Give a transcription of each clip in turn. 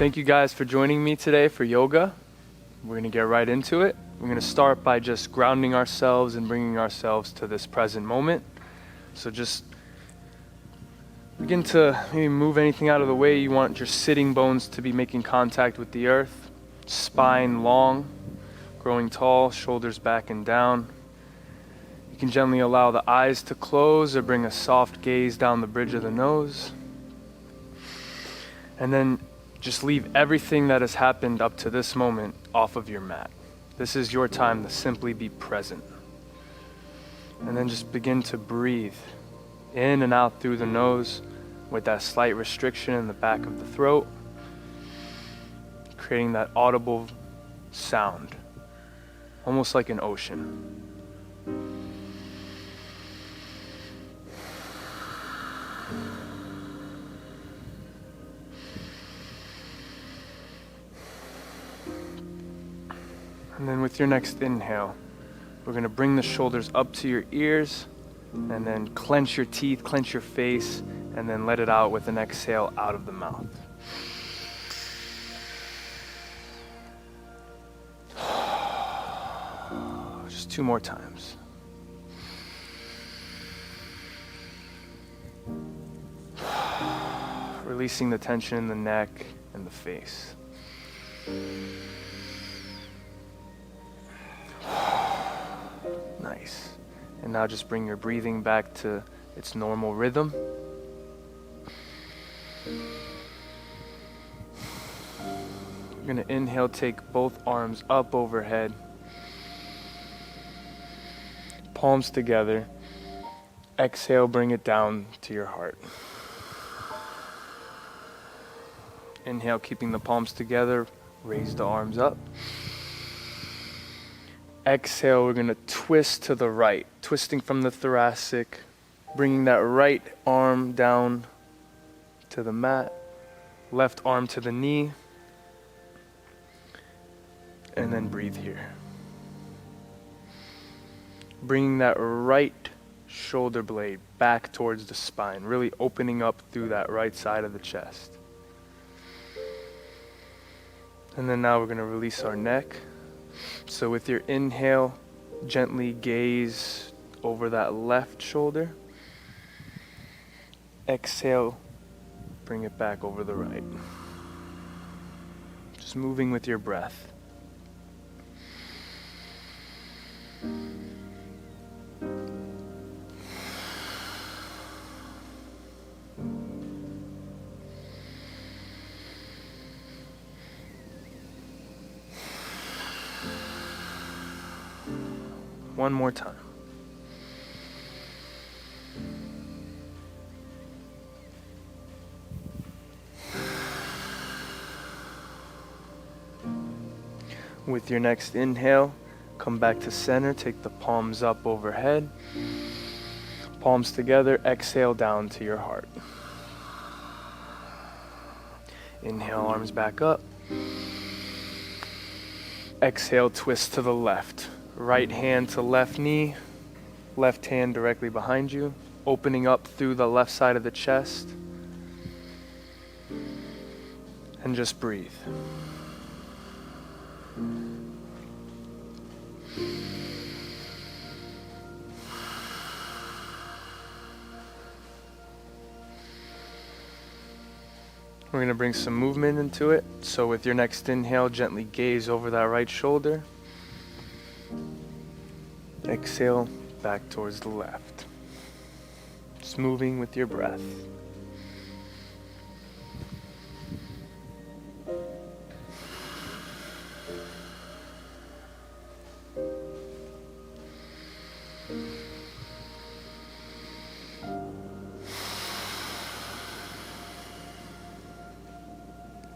Thank you guys for joining me today for yoga. We're going to get right into it. We're going to start by just grounding ourselves and bringing ourselves to this present moment. So just begin to maybe move anything out of the way. You want your sitting bones to be making contact with the earth. Spine long, growing tall, shoulders back and down. You can gently allow the eyes to close or bring a soft gaze down the bridge of the nose. And then just leave everything that has happened up to this moment off of your mat. This is your time to simply be present. And then just begin to breathe in and out through the nose with that slight restriction in the back of the throat, creating that audible sound, almost like an ocean. And then with your next inhale, we're going to bring the shoulders up to your ears and then clench your teeth, clench your face, and then let it out with an exhale out of the mouth. Just 2 more times. Releasing the tension in the neck and the face. Nice. And now just bring your breathing back to its normal rhythm. You're going to inhale, take both arms up overhead, palms together. Exhale, bring it down to your heart. Inhale, keeping the palms together, raise the arms up. Exhale, we're going to twist to the right, twisting from the thoracic, bringing that right arm down to the mat, left arm to the knee, and then breathe here. Bringing that right shoulder blade back towards the spine, really opening up through that right side of the chest. And then now we're going to release our neck. So with your inhale, gently gaze over that left shoulder. Exhale, bring it back over the right. Just moving with your breath. One more time. With your next inhale, come back to center, take the palms up overhead, palms together, exhale down to your heart. Inhale, arms back up. Exhale, twist to the left. Right hand to left knee, left hand directly behind you, opening up through the left side of the chest. And just breathe. We're going to bring some movement into it. So with your next inhale, gently gaze over that right shoulder. Exhale back towards the left. Just moving with your breath.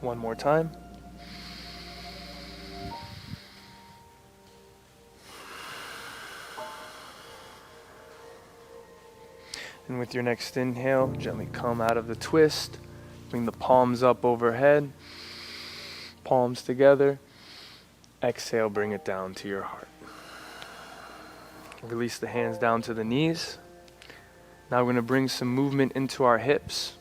One more time. And with your next inhale, gently come out of the twist. Bring the palms up overhead, palms together. Exhale, bring it down to your heart. Release the hands down to the knees. Now we're going to bring some movement into our hips.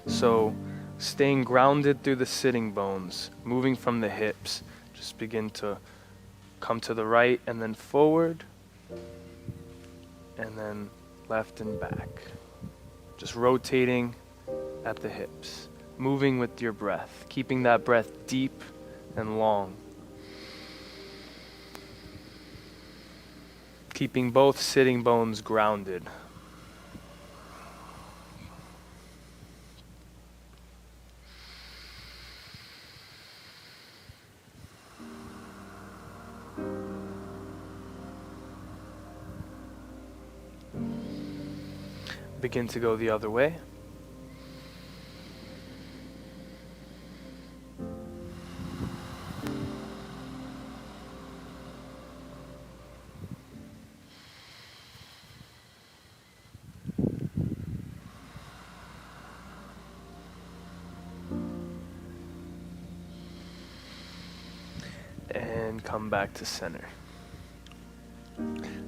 So staying grounded through the sitting bones, moving from the hips. Just begin to come to the right and then forward, and then left and back. Just rotating at the hips, moving with your breath, keeping that breath deep and long. Keeping both sitting bones grounded. Begin to go the other way. And come back to center.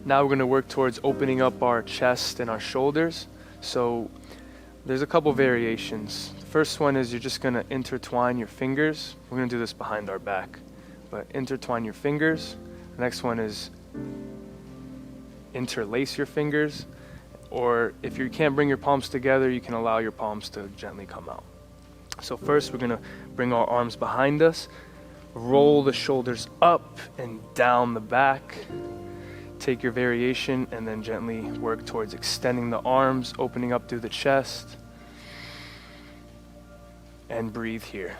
Now we're going to work towards opening up our chest and our shoulders. So there's a couple variations. The first one is you're just going to intertwine your fingers. We're going to do this behind our back, but intertwine your fingers. The next one is interlace your fingers, or if you can't bring your palms together, you can allow your palms to gently come out. So first we're going to bring our arms behind us, roll the shoulders up and down the back. Take your variation and then gently work towards extending the arms, opening up through the chest, and breathe here.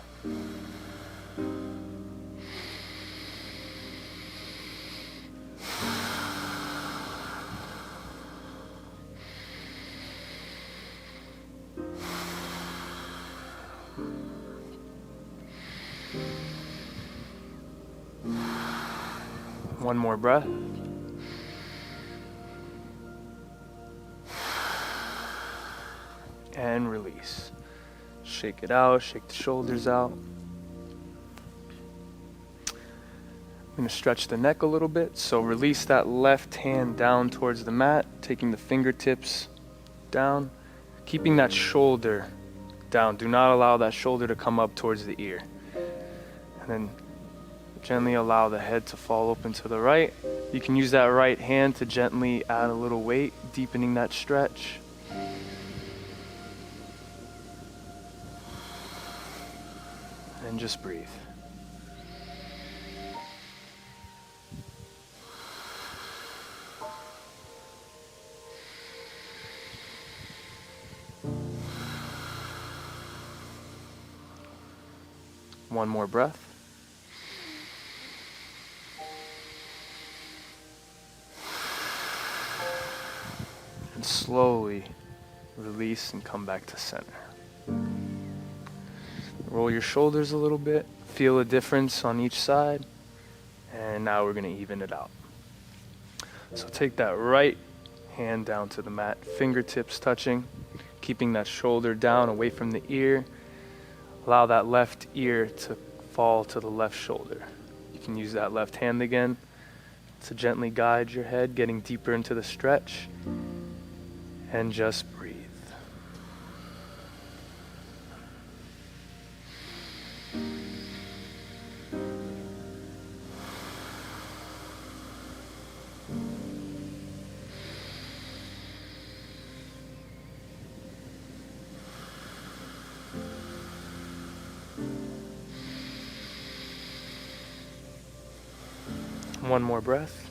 One more breath. And release. Shake it out, shake the shoulders out. I'm going to stretch the neck a little bit, so release that left hand down towards the mat, taking the fingertips down, keeping that shoulder down. Do not allow that shoulder to come up towards the ear. And then gently allow the head to fall open to the right. You can use that right hand to gently add a little weight, deepening that stretch. And just breathe. One more breath. And slowly release and come back to center. Roll your shoulders a little bit, feel a difference on each side, and now we're going to even it out. So take that right hand down to the mat, fingertips touching, keeping that shoulder down away from the ear. Allow that left ear to fall to the left shoulder. You can use that left hand again to gently guide your head, getting deeper into the stretch, and just breathe. One more breath.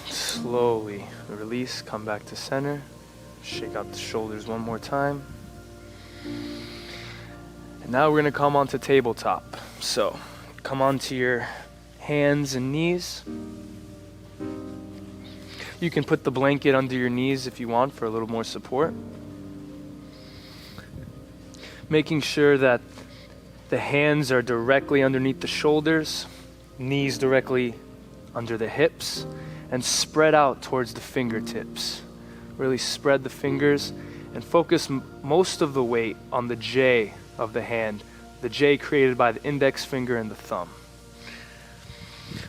Slowly release, come back to center. Shake out the shoulders one more time. And now we're going to come onto tabletop. So come onto your hands and knees. You can put the blanket under your knees if you want for a little more support. Making sure that the hands are directly underneath the shoulders, knees directly under the hips, and spread out towards the fingertips. Really spread the fingers and focus most of the weight on the J of the hand, the J created by the index finger and the thumb.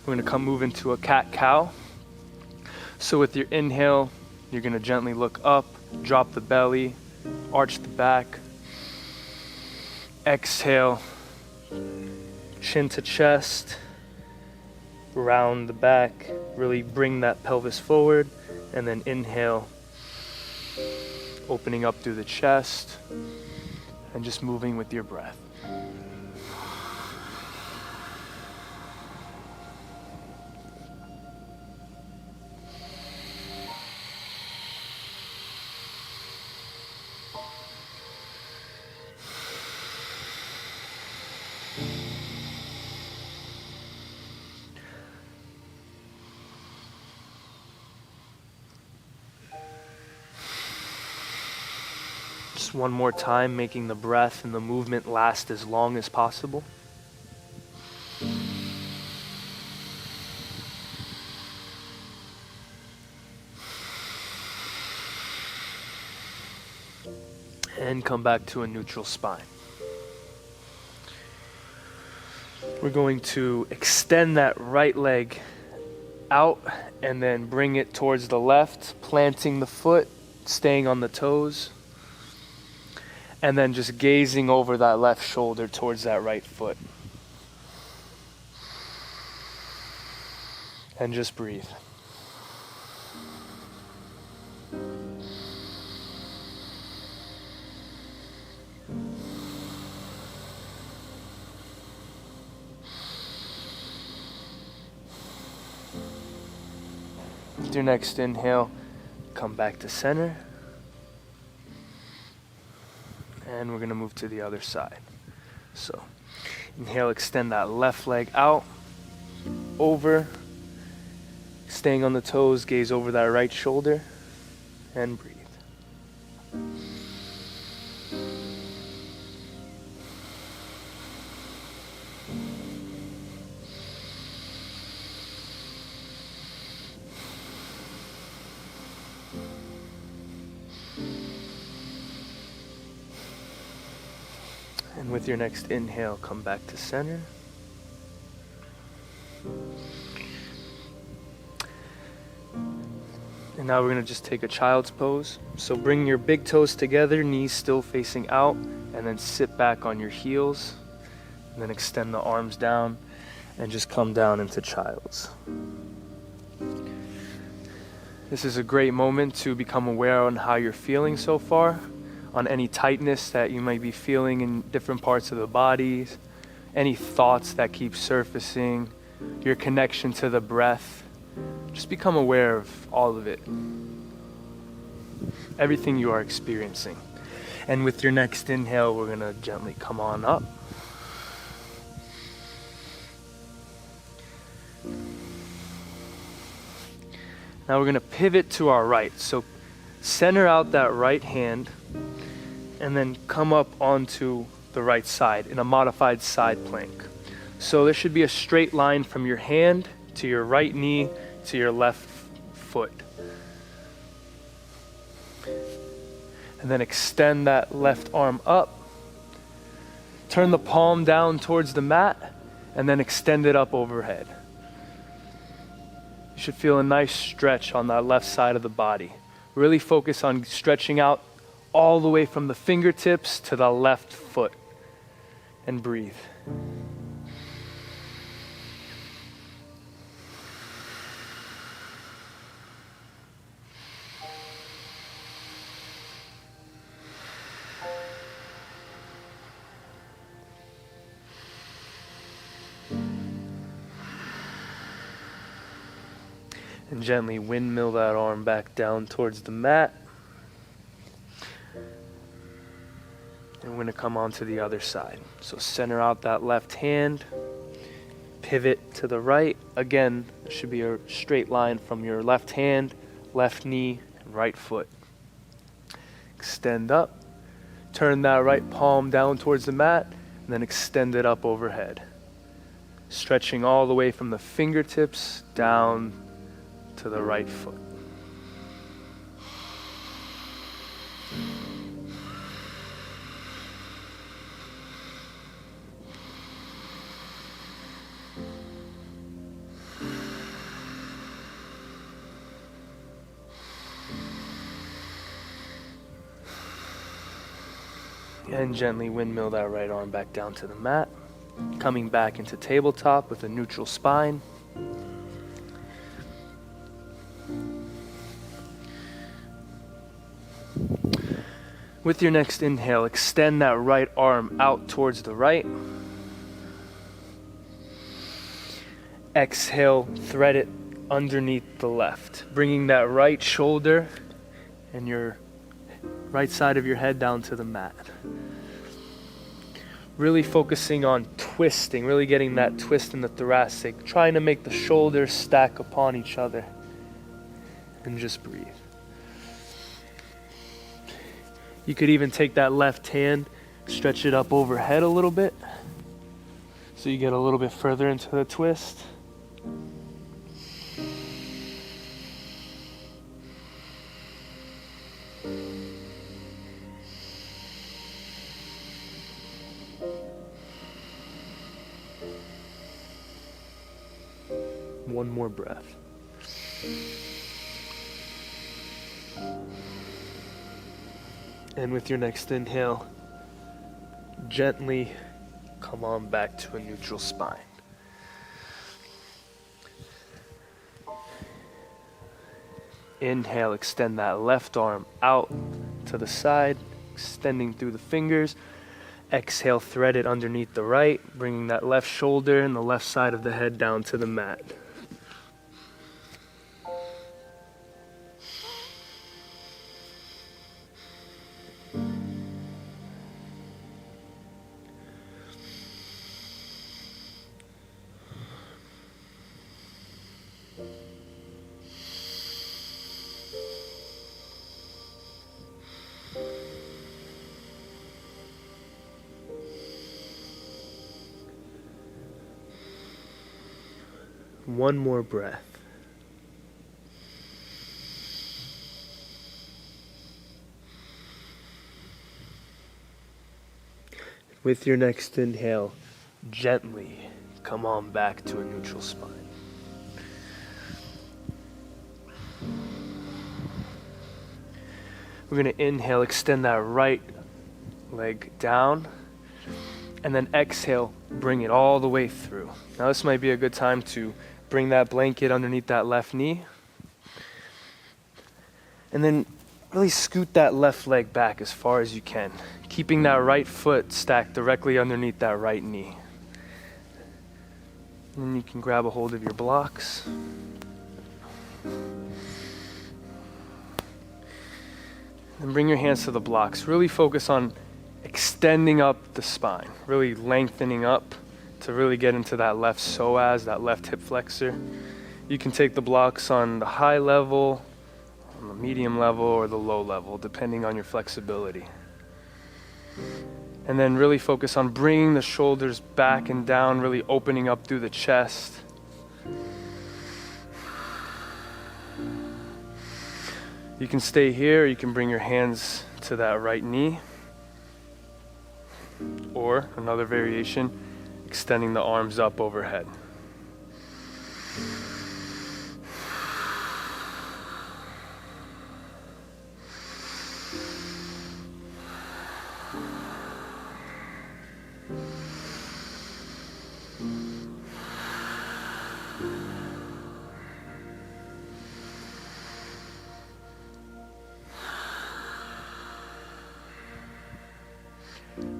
We're going to move into a cat-cow. So with your inhale, You're going to gently look up, drop the belly, arch the back. Exhale, chin to chest, round the back, really bring that pelvis forward, and then inhale, opening up through the chest, and just moving with your breath. Just one more time, making the breath and the movement last as long as possible. And come back to a neutral spine. We're going to extend that right leg out and then bring it towards the left, planting the foot, staying on the toes. And then just gazing over that left shoulder towards that right foot. And just breathe. With your next inhale, come back to center. And we're going to move to the other side. So inhale, extend that left leg out, over, staying on the toes, gaze over that right shoulder, and breathe. And with your next inhale, come back to center. And now we're going to just take a child's pose. So bring your big toes together, knees still facing out, and then sit back on your heels. And then extend the arms down and just come down into child's. This is a great moment to become aware on how you're feeling so far, on any tightness that you might be feeling in different parts of the body, any thoughts that keep surfacing, your connection to the breath. Just become aware of all of it, everything you are experiencing. And with your next inhale, we're going to gently come on up. Now we're going to pivot to our right. So center out that right hand and then come up onto the right side in a modified side plank. So there should be a straight line from your hand to your right knee to your left foot. And then extend that left arm up. Turn the palm down towards the mat and then extend it up overhead. You should feel a nice stretch on that left side of the body. Really focus on stretching out all the way from the fingertips to the left foot. And breathe. And gently windmill that arm back down towards the mat. And we're going to come on to the other side. So center out that left hand, pivot to the right. Again, there should be a straight line from your left hand, left knee, and right foot. Extend up, turn that right palm down towards the mat, and then extend it up overhead. Stretching all the way from the fingertips down to the right foot. And gently windmill that right arm back down to the mat. Coming back into tabletop with a neutral spine. With your next inhale, extend that right arm out towards the right. Exhale, thread it underneath the left, bringing that right shoulder and your right side of your head down to the mat. Really focusing on twisting, really getting that twist in the thoracic, trying to make the shoulders stack upon each other. And just breathe. You could even take that left hand, stretch it up overhead a little bit, so you get a little bit further into the twist. One more breath. And with your next inhale, gently come on back to a neutral spine. Inhale, extend that left arm out to the side, extending through the fingers. Exhale, thread it underneath the right, bringing that left shoulder and the left side of the head down to the mat. One more breath. With your next inhale, gently come on back to a neutral spine. We're going to inhale, extend that right leg down, and then exhale, bring it all the way through. Now this might be a good time to bring that blanket underneath that left knee, and then really scoot that left leg back as far as you can, keeping that right foot stacked directly underneath that right knee. And then you can grab a hold of your blocks. And bring your hands to the blocks. Really focus on extending up the spine, really lengthening up to really get into that left psoas, that left hip flexor. You can take the blocks on the high level, on the medium level, or the low level, depending on your flexibility. And then really focus on bringing the shoulders back and down, really opening up through the chest. You can stay here, or you can bring your hands to that right knee. Or another variation, extending the arms up overhead.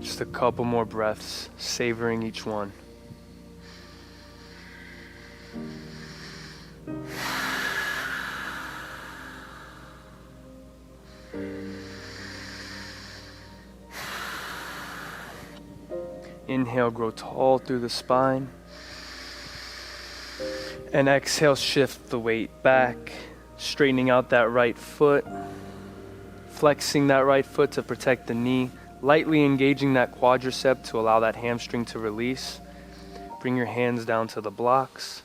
Just a couple more breaths, savoring each one. Inhale, grow tall through the spine. And exhale, shift the weight back, straightening out that right foot, flexing that right foot to protect the knee, lightly engaging that quadricep to allow that hamstring to release. Bring your hands down to the blocks.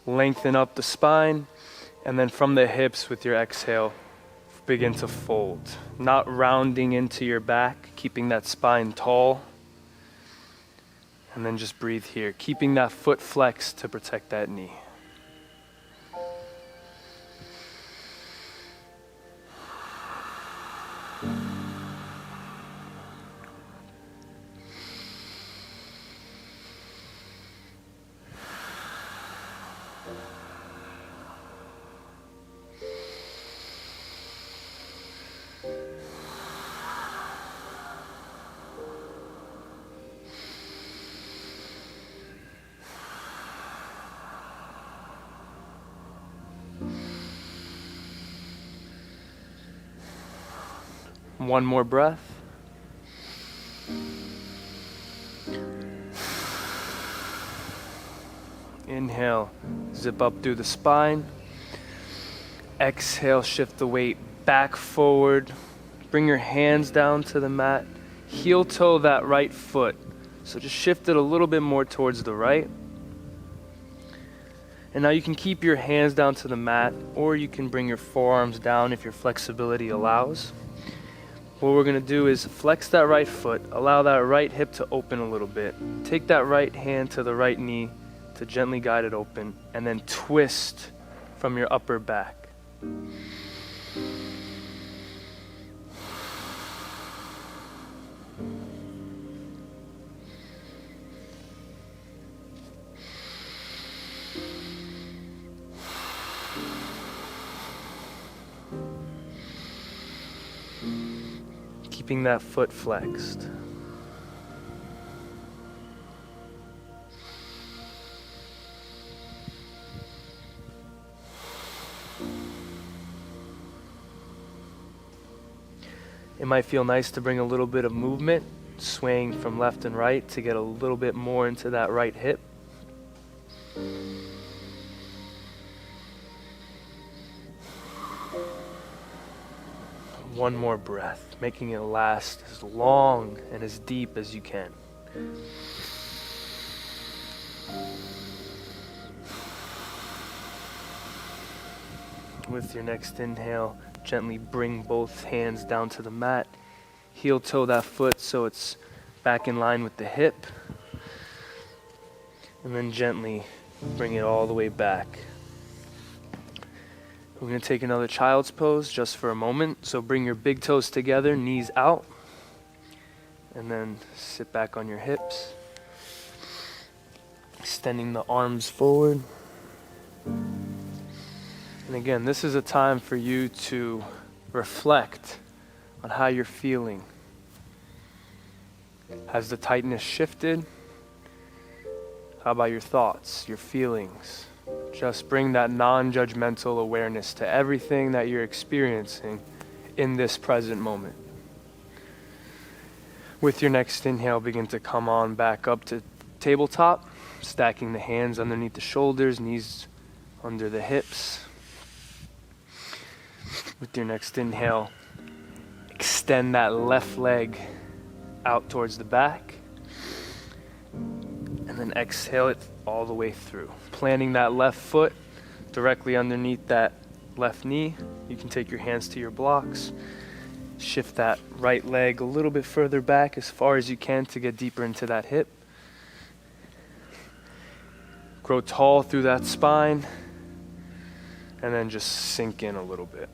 Lengthen up the spine, and then from the hips with your exhale, begin to fold. Not rounding into your back, keeping that spine tall. And then just breathe here, keeping that foot flexed to protect that knee. One more breath. Inhale, zip up through the spine. Exhale, shift the weight back forward. Bring your hands down to the mat. Heel toe that right foot. So just shift it a little bit more towards the right. And now you can keep your hands down to the mat, or you can bring your forearms down if your flexibility allows. What we're going to do is flex that right foot, allow that right hip to open a little bit. Take that right hand to the right knee to gently guide it open, and then twist from your upper back. Keeping that foot flexed. It might feel nice to bring a little bit of movement, swaying from left and right to get a little bit more into that right hip. One more breath, making it last as long and as deep as you can. With your next inhale, gently bring both hands down to the mat. Heel toe that foot so it's back in line with the hip. And then gently bring it all the way back. We're going to take another child's pose just for a moment. So bring your big toes together, knees out. And then sit back on your hips. Extending the arms forward. And again, this is a time for you to reflect on how you're feeling. Has the tightness shifted? How about your thoughts, your feelings? Just bring that non-judgmental awareness to everything that you're experiencing in this present moment. With your next inhale, begin to come on back up to tabletop, stacking the hands underneath the shoulders, knees under the hips. With your next inhale, extend that left leg out towards the back. And then exhale it all the way through. Planting that left foot directly underneath that left knee. You can take your hands to your blocks. Shift that right leg a little bit further back as far as you can to get deeper into that hip. Grow tall through that spine. And then just sink in a little bit.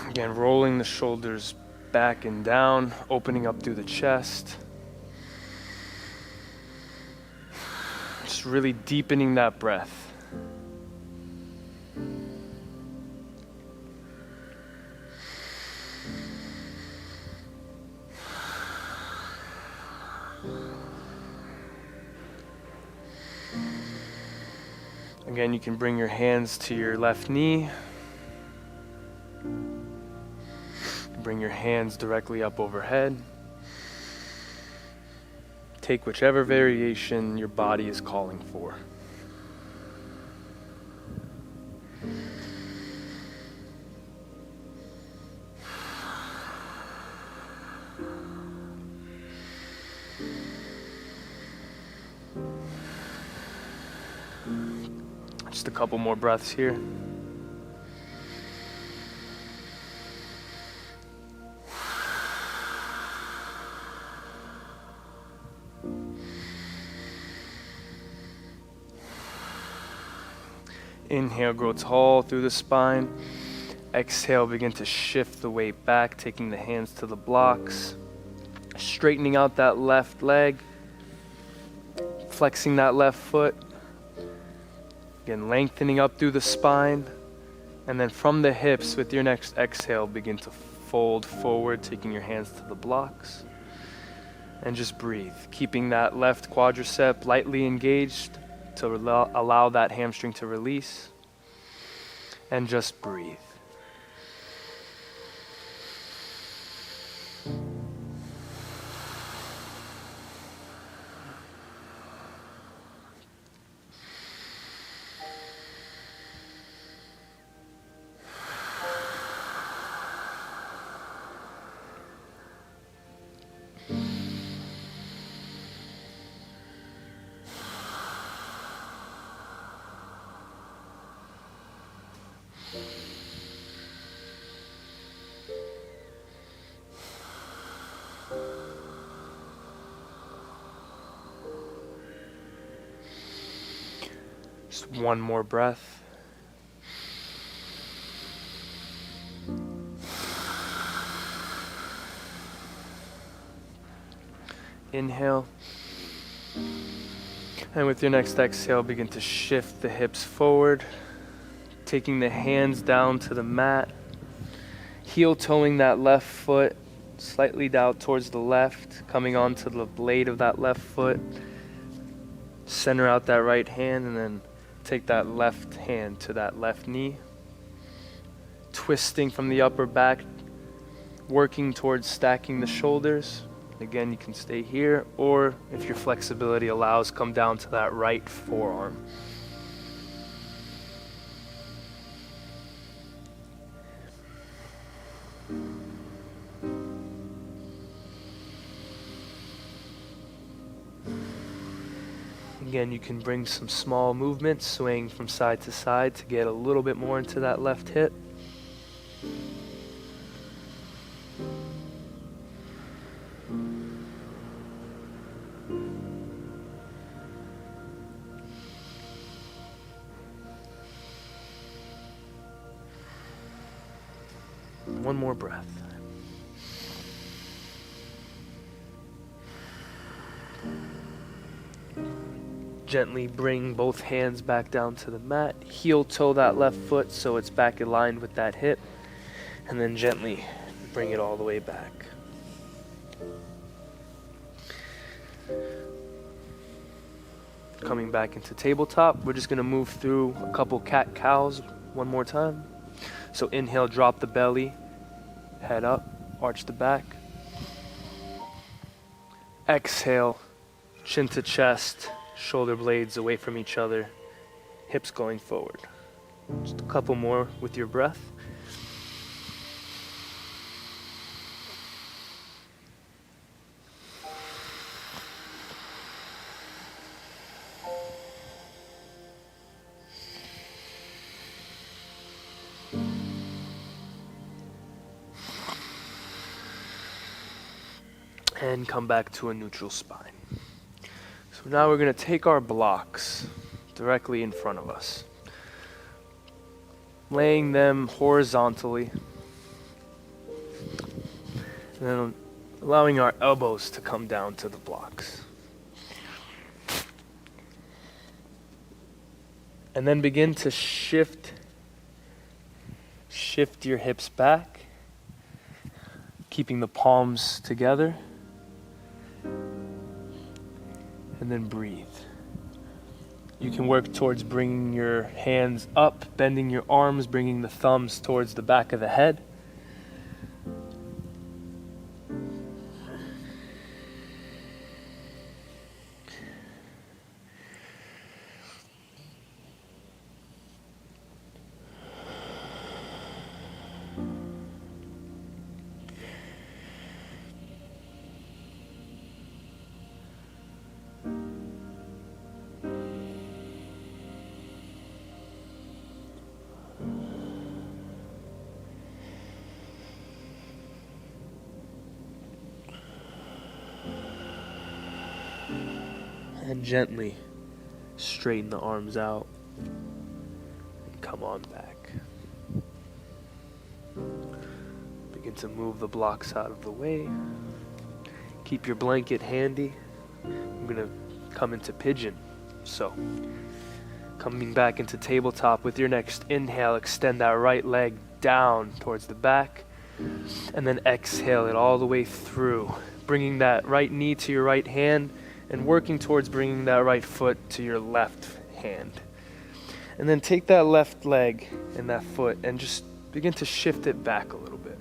Again, rolling the shoulders back and down, opening up through the chest. Just really deepening that breath. Again, you can bring your hands to your left knee. Bring your hands directly up overhead. Take whichever variation your body is calling for. Just a couple more breaths here. Inhale, grow tall through the spine. Exhale, begin to shift the weight back, taking the hands to the blocks. Straightening out that left leg. Flexing that left foot. Again, lengthening up through the spine. And then from the hips, with your next exhale, begin to fold forward, taking your hands to the blocks. And just breathe, keeping that left quadricep lightly engaged to allow that hamstring to release. and just breathe. Just one more breath. Inhale. And with your next exhale, begin to shift the hips forward, taking the hands down to the mat, heel toeing that left foot slightly down towards the left, coming onto the blade of that left foot. Center out that right hand and then take that left hand to that left knee. Twisting from the upper back, working towards stacking the shoulders. Again, you can stay here, or if your flexibility allows, come down to that right forearm. Again, you can bring some small movements, swaying from side to side to get a little bit more into that left hip. One more breath. Gently bring both hands back down to the mat. Heel toe that left foot so it's back aligned with that hip. And then gently bring it all the way back. Coming back into tabletop, we're just going to move through a couple cat-cows one more time. So inhale, drop the belly, head up, arch the back. Exhale, chin to chest, shoulder blades away from each other, hips going forward. Just a couple more with your breath. And come back to a neutral spine. So now we're going to take our blocks directly in front of us, laying them horizontally, and then allowing our elbows to come down to the blocks. And then begin to shift your hips back, keeping the palms together. And then breathe. You can work towards bringing your hands up, bending your arms, bringing the thumbs towards the back of the head. And gently straighten the arms out and come on back. Begin to move the blocks out of the way. Keep your blanket handy. I'm going to come into pigeon. So, coming back into tabletop with your next inhale, extend that right leg down towards the back. And then exhale it all the way through, bringing that right knee to your right hand and working towards bringing that right foot to your left hand. And then take that left leg and that foot and just begin to shift it back a little bit.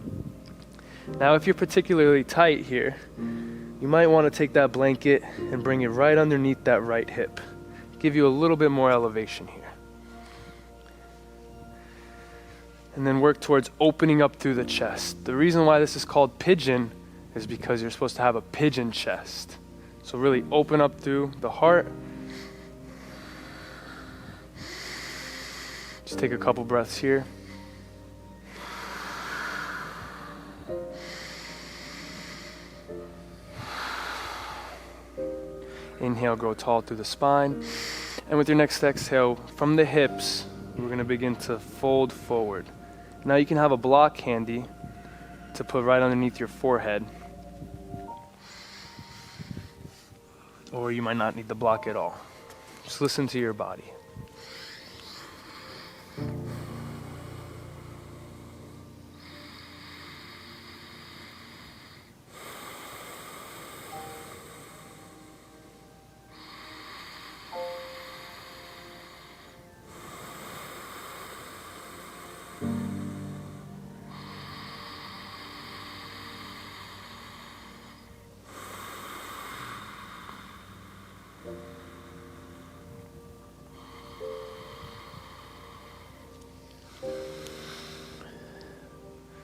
Now, if you're particularly tight here, you might want to take that blanket and bring it right underneath that right hip. Give you a little bit more elevation here. And then work towards opening up through the chest. The reason why this is called pigeon is because you're supposed to have a pigeon chest. So really open up through the heart. Just take a couple breaths here. Inhale, grow tall through the spine. And with your next exhale, from the hips, we're going to begin to fold forward. Now you can have a block handy to put right underneath your forehead. Or you might not need the block at all. Just listen to your body.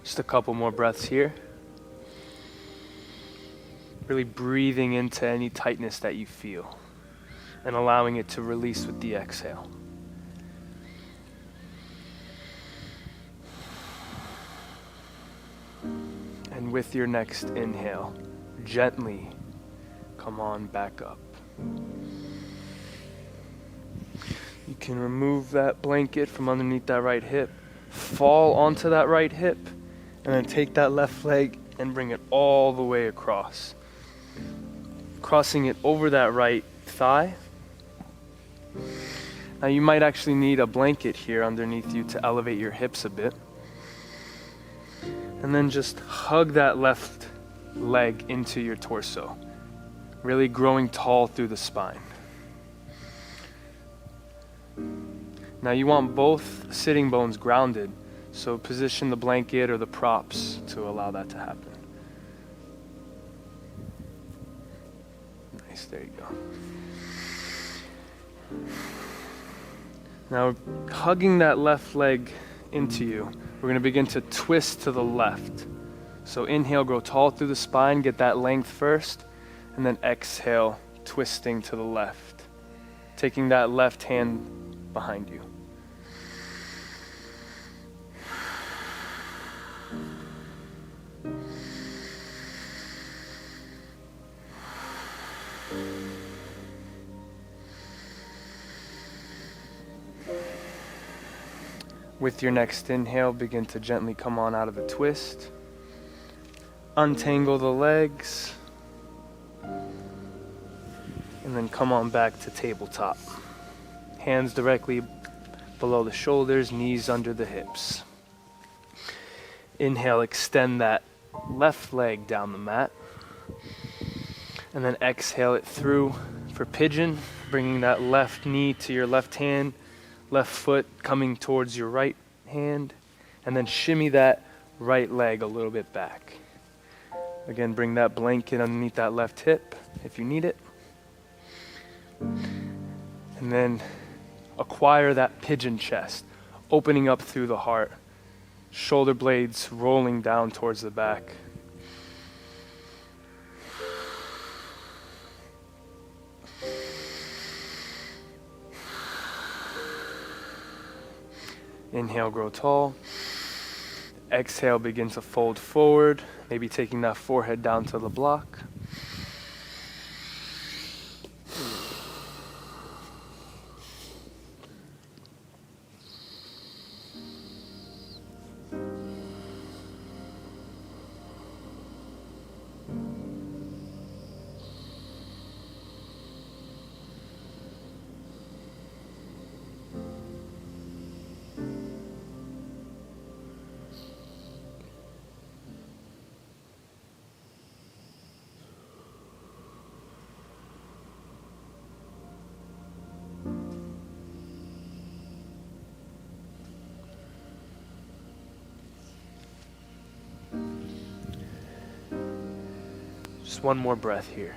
Just a couple more breaths here. Really breathing into any tightness that you feel and allowing it to release with the exhale. And with your next inhale, gently come on back up. You can remove that blanket from underneath that right hip, fall onto that right hip, and then take that left leg and bring it all the way across. Crossing it over that right thigh. Now you might actually need a blanket here underneath you to elevate your hips a bit. And then just hug that left leg into your torso, really growing tall through the spine. Now you want both sitting bones grounded, so position the blanket or the props to allow that to happen. Nice, there you go. Now, hugging that left leg into you, we're going to begin to twist to the left. So inhale, grow tall through the spine, get that length first, and then exhale, twisting to the left, taking that left hand behind you. With your next inhale, begin to gently come on out of the twist. Untangle the legs. And then come on back to tabletop. Hands directly below the shoulders, knees under the hips. Inhale, extend that left leg down the mat. And then exhale it through for pigeon, bringing that left knee to your left hand. Left foot coming towards your right hand, and then shimmy that right leg a little bit back. Again, bring that blanket underneath that left hip if you need it. And then acquire that pigeon chest, opening up through the heart, shoulder blades rolling down towards the back. Inhale, grow tall. Exhale, begin to fold forward, maybe taking that forehead down to the block. Just one more breath here.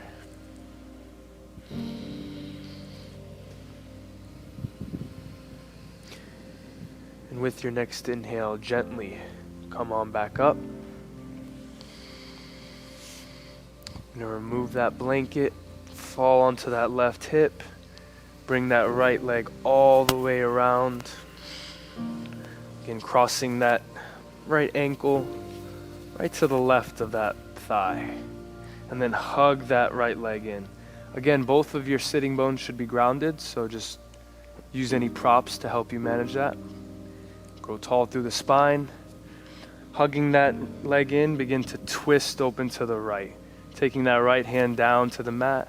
And with your next inhale, gently come on back up. I'm going to remove that blanket, fall onto that left hip, bring that right leg all the way around. Again, crossing that right ankle right to the left of that thigh. And then hug that right leg in. Again, both of your sitting bones should be grounded, so just use any props to help you manage that. Grow tall through the spine. Hugging that leg in, begin to twist open to the right. Taking that right hand down to the mat.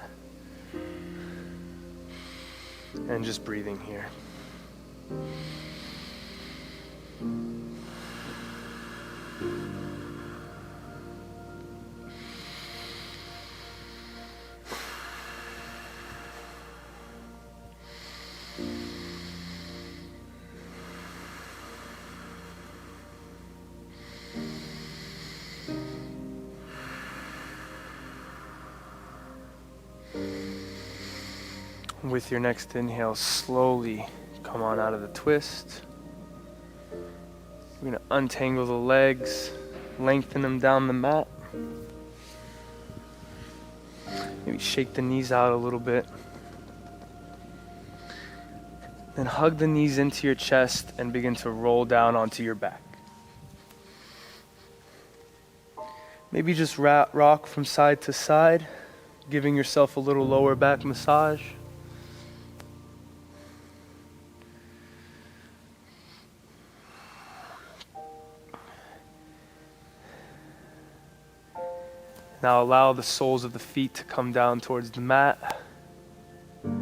And just breathing here. With your next inhale, slowly come on out of the twist. We're going to untangle the legs, lengthen them down the mat. Maybe shake the knees out a little bit. Then hug the knees into your chest and begin to roll down onto your back. Maybe just rock from side to side, giving yourself a little lower back massage. Now allow the soles of the feet to come down towards the mat. And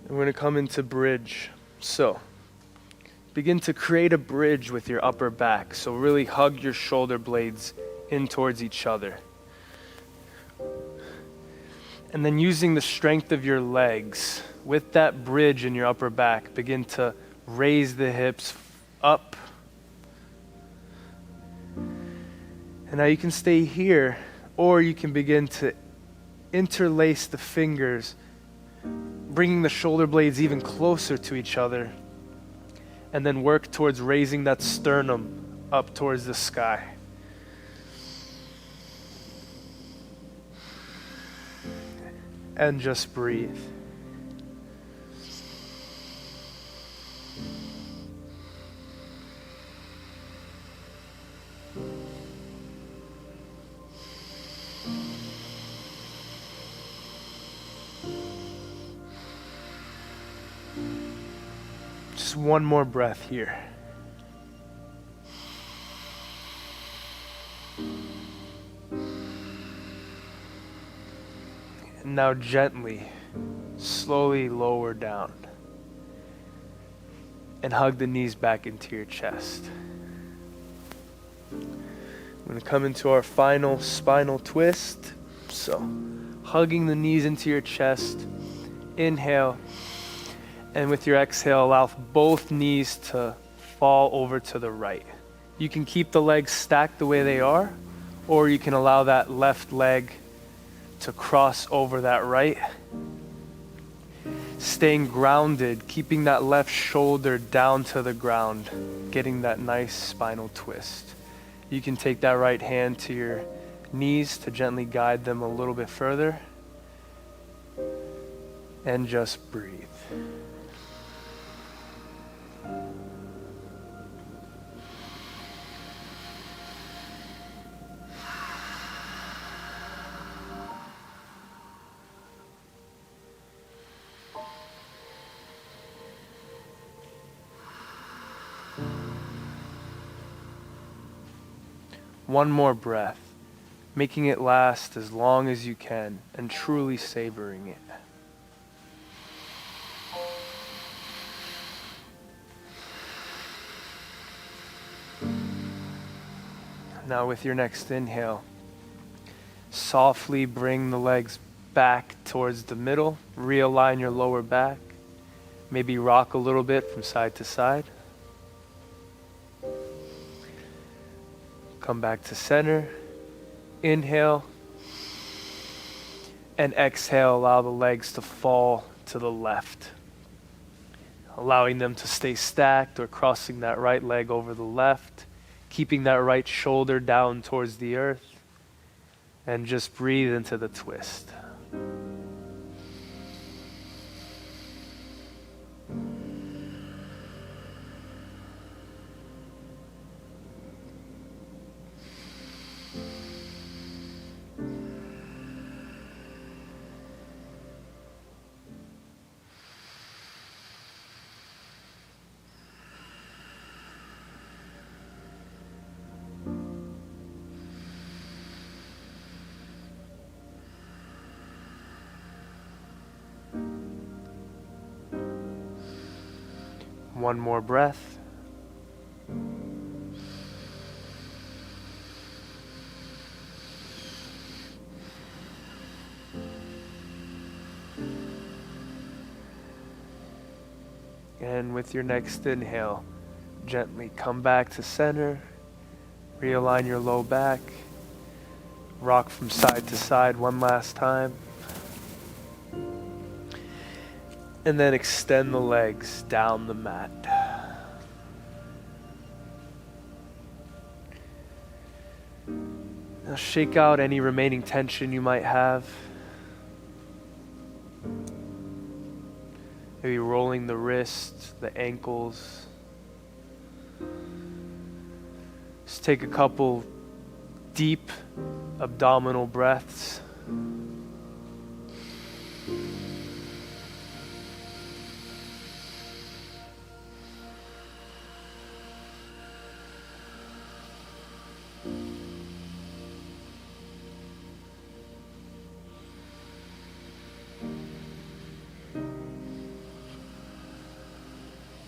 we're going to come into bridge. So, begin to create a bridge with your upper back. So really hug your shoulder blades in towards each other. And then using the strength of your legs, with that bridge in your upper back, begin to raise the hips up. And now you can stay here, or you can begin to interlace the fingers, bringing the shoulder blades even closer to each other, and then work towards raising that sternum up towards the sky. And just breathe. Just one more breath here. And now gently, slowly lower down. And hug the knees back into your chest. I'm going to come into our final spinal twist. So, hugging the knees into your chest. Inhale. And with your exhale, allow both knees to fall over to the right. You can keep the legs stacked the way they are, or you can allow that left leg to cross over that right. Staying grounded, keeping that left shoulder down to the ground, getting that nice spinal twist. You can take that right hand to your knees to gently guide them a little bit further. And just breathe. One more breath, making it last as long as you can and truly savoring it. Now with your next inhale, softly bring the legs back towards the middle, realign your lower back, maybe rock a little bit from side to side. Come back to center. Inhale. And exhale, allow the legs to fall to the left. Allowing them to stay stacked or crossing that right leg over the left. Keeping that right shoulder down towards the earth. And just breathe into the twist. One more breath. And with your next inhale, gently come back to center. Realign your low back. Rock from side to side one last time. And then extend the legs down the mat. Now shake out any remaining tension you might have. Maybe rolling the wrists, the ankles. Just take a couple deep abdominal breaths.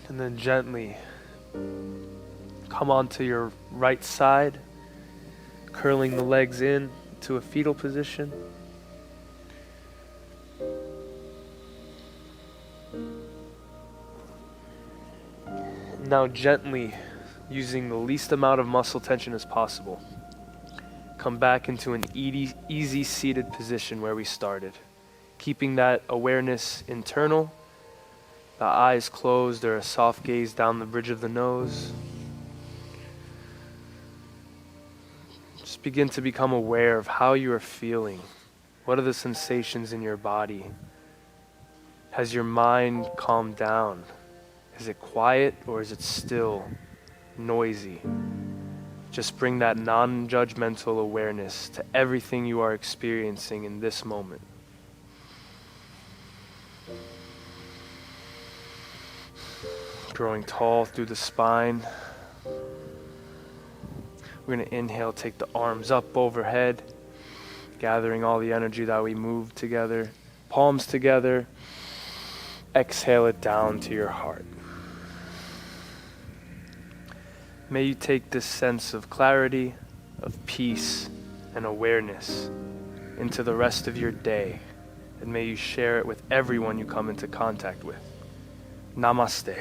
And then gently come onto your right side, curling the legs in to a fetal position. Now gently, using the least amount of muscle tension as possible, come back into an easy seated position where we started, keeping that awareness internal. The eyes closed or a soft gaze down the bridge of the nose. Just begin to become aware of how you are feeling. What are the sensations in your body? Has your mind calmed down? Is it quiet or is it still noisy? Just bring that non-judgmental awareness to everything you are experiencing in this moment. Growing tall through the spine. We're going to inhale, take the arms up overhead, gathering all the energy that we moved together. Palms together. Exhale it down to your heart. May you take this sense of clarity, of peace, and awareness into the rest of your day, and may you share it with everyone you come into contact with. Namaste.